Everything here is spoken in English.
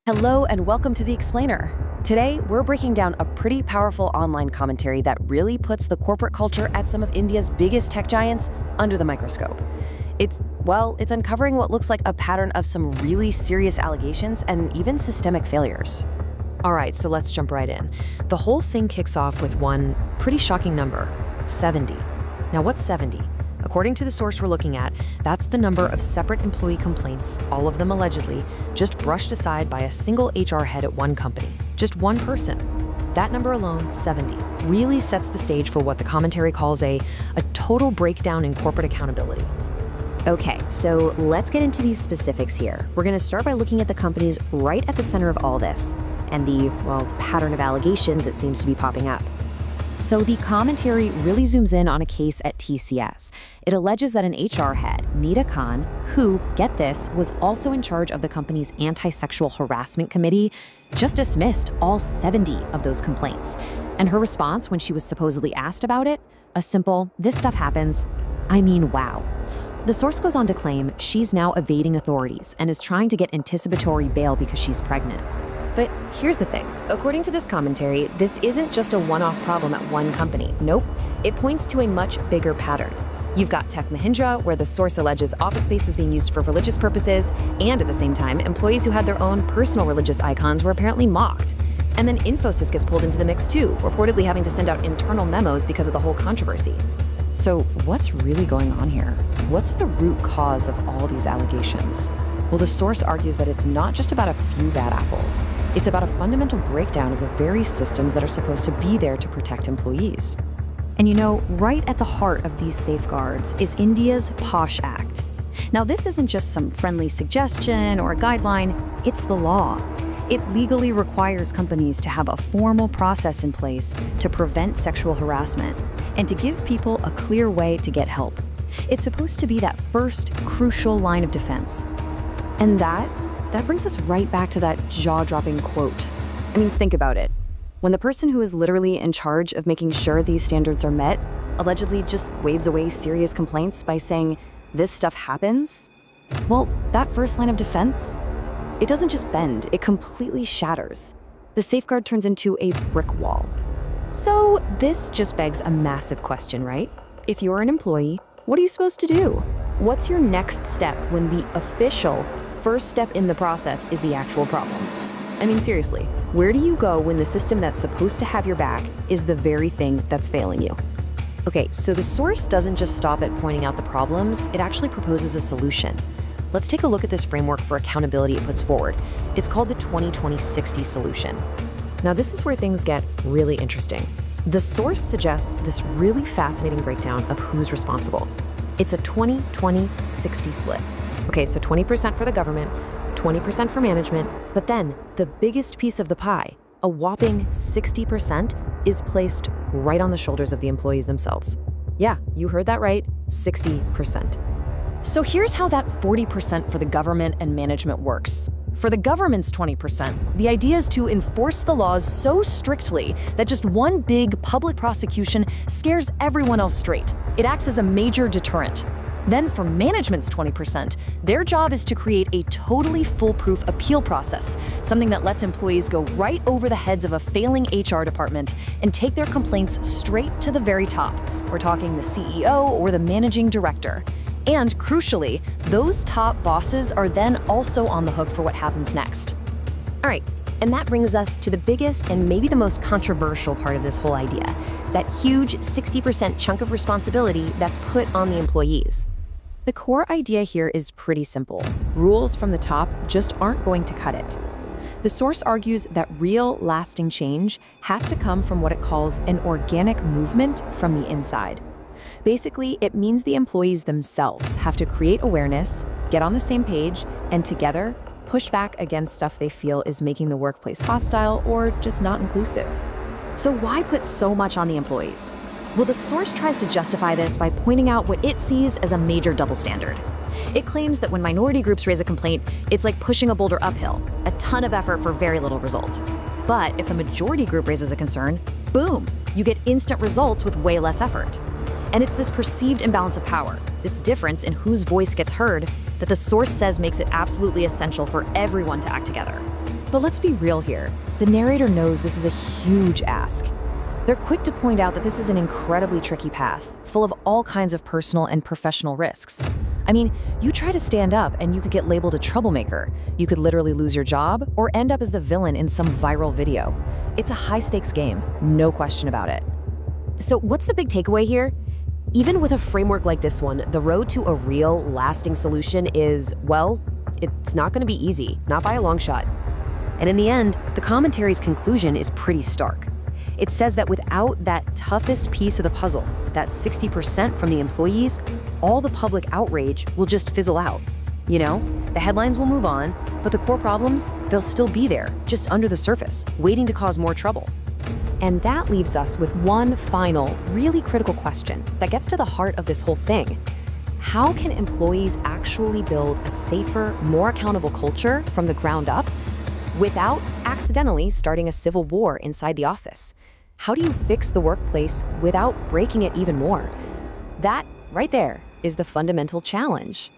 Hello and welcome to The Explainer. Today, we're breaking down a pretty powerful online commentary that really puts the corporate culture at some of India's biggest tech giants under the microscope. It's uncovering what looks like a pattern of some really serious allegations and even systemic failures. All right, so let's jump right in. The whole thing kicks off with one pretty shocking number, 70. Now, what's 70? According to the source we're looking at, that's the number of separate employee complaints, all of them allegedly, just brushed aside by a single HR head at one company. Just one person. That number alone, 70, really sets the stage for what the commentary calls a total breakdown in corporate accountability. Okay, so let's get into these specifics here. We're going to start by looking at the companies right at the center of all this, and the pattern of allegations that seems to be popping up. So the commentary really zooms in on a case at TCS. It alleges that an HR head, NIDA Khan, who, get this, was also in charge of the company's anti-sexual harassment committee, just dismissed all 70 of those complaints. And her response when she was supposedly asked about it, a simple, "This stuff happens." I mean, wow. The source goes on to claim she's now evading authorities and is trying to get anticipatory bail because she's pregnant. But here's the thing. According to this commentary, this isn't just a one-off problem at one company. Nope. It points to a much bigger pattern. You've got Tech Mahindra, where the source alleges office space was being used for religious purposes, and at the same time, employees who had their own personal religious icons were apparently mocked. And then Infosys gets pulled into the mix too, reportedly having to send out internal memos because of the whole controversy. So what's really going on here? What's the root cause of all these allegations? Well, the source argues that it's not just about a few bad apples. It's about a fundamental breakdown of the very systems that are supposed to be there to protect employees. And you know, right at the heart of these safeguards is India's POSH Act. Now, this isn't just some friendly suggestion or a guideline, it's the law. It legally requires companies to have a formal process in place to prevent sexual harassment and to give people a clear way to get help. It's supposed to be that first crucial line of defense. And that brings us right back to that jaw-dropping quote. I mean, think about it. When the person who is literally in charge of making sure these standards are met allegedly just waves away serious complaints by saying, "This stuff happens," well, that first line of defense, it doesn't just bend, it completely shatters. The safeguard turns into a brick wall. So this just begs a massive question, right? If you're an employee, what are you supposed to do? What's your next step when the official first step in the process is the actual problem? I mean, seriously, where do you go when the system that's supposed to have your back is the very thing that's failing you? Okay, so the source doesn't just stop at pointing out the problems, it actually proposes a solution. Let's take a look at this framework for accountability it puts forward. It's called the 20-20-60 solution. Now, this is where things get really interesting. The source suggests this really fascinating breakdown of who's responsible. It's a 20-20-60 split. Okay, so 20% for the government, 20% for management, but then the biggest piece of the pie, a whopping 60%, is placed right on the shoulders of the employees themselves. Yeah, you heard that right, 60%. So here's how that 40% for the government and management works. For the government's 20%, the idea is to enforce the laws so strictly that just one big public prosecution scares everyone else straight. It acts as a major deterrent. Then for management's 20%, their job is to create a totally foolproof appeal process, something that lets employees go right over the heads of a failing HR department and take their complaints straight to the very top. We're talking the CEO or the managing director. And crucially, those top bosses are then also on the hook for what happens next. All right, and that brings us to the biggest and maybe the most controversial part of this whole idea, that huge 60% chunk of responsibility that's put on the employees. The core idea here is pretty simple. Rules from the top just aren't going to cut it. The source argues that real, lasting change has to come from what it calls an organic movement from the inside. Basically, it means the employees themselves have to create awareness, get on the same page, and together push back against stuff they feel is making the workplace hostile or just not inclusive. So why put so much on the employees? Well, the source tries to justify this by pointing out what it sees as a major double standard. It claims that when minority groups raise a complaint, it's like pushing a boulder uphill, a ton of effort for very little result. But if the majority group raises a concern, boom, you get instant results with way less effort. And it's this perceived imbalance of power, this difference in whose voice gets heard, that the source says makes it absolutely essential for everyone to act together. But let's be real here. The narrator knows this is a huge ask. They're quick to point out that this is an incredibly tricky path, full of all kinds of personal and professional risks. I mean, you try to stand up and you could get labeled a troublemaker. You could literally lose your job or end up as the villain in some viral video. It's a high-stakes game, no question about it. So what's the big takeaway here? Even with a framework like this one, the road to a real, lasting solution is, well, it's not going to be easy, not by a long shot. And in the end, the commentary's conclusion is pretty stark. It says that without that toughest piece of the puzzle, that 60% from the employees, all the public outrage will just fizzle out. You know, the headlines will move on, but the core problems, they'll still be there, just under the surface, waiting to cause more trouble. And that leaves us with one final, really critical question that gets to the heart of this whole thing. How can employees actually build a safer, more accountable culture from the ground up without accidentally starting a civil war inside the office? How do you fix the workplace without breaking it even more? That, right there, is the fundamental challenge.